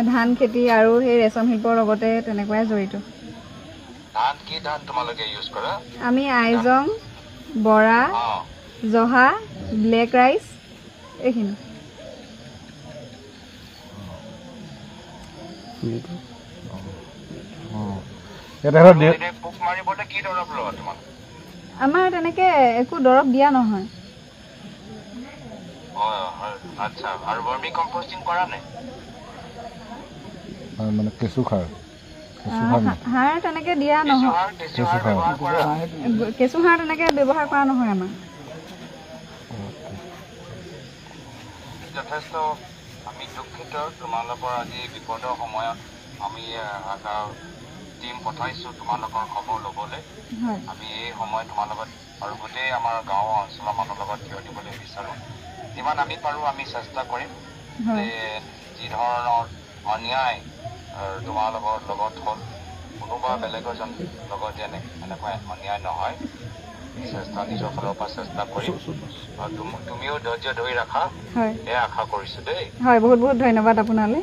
ধান খেতি আৰু সেই ৰেচম শিল্পৰ লগতে তেনেকুৱাই জড়িত। ধান কি ধান তোমালোকে ইউজ কৰা? আমি আইজং, বৰা, জহা, ব্লেক ৰাইচ এইখিনি। পোক মাৰিবলৈ কি দৰৱ লোৱা তোমালোকে? আমাৰ তেনেকে একো দৰৱ দিয়া নহয়। আচ্ছা, আৰু ভাৰ্মি কম্পোষ্টিং কৰা নাই? মানে কেঁচু সাৰ সাৰ তেনেকে দিয়া নহয়। কেঁচু সাৰ তেনেকে ব্যৱহাৰ কৰা নহয় আমাৰ। যথেষ্ট আমি দুখিত তোমালোকৰ আজি বিপদৰ সময়ত আমি টিম পঠাইছোঁ তোমালোকৰ খবৰ ল'বলৈ। আমি এই সময় তোমাৰ লগত আৰু গোটেই আমাৰ গাঁও অঞ্চলৰ মানুহৰ লগত থিয় দিবলৈ বিচাৰোঁ। যিমান আমি পাৰোঁ আমি চেষ্টা কৰিম যে যি ধৰণৰ অন্যায় তোমালোকৰ লগত হ'ল কোনোবা বেলেগ এজন লগত যেনে এনেকুৱা অন্যায় নহয়, চেষ্টা নিজৰ ফালৰ পৰা চেষ্টা কৰিম। আৰু তুমিও ধৈৰ্য ধৰি ৰাখা, এয়া আশা কৰিছোঁ দেই। হয়, বহুত বহুত ধন্যবাদ আপোনালৈ।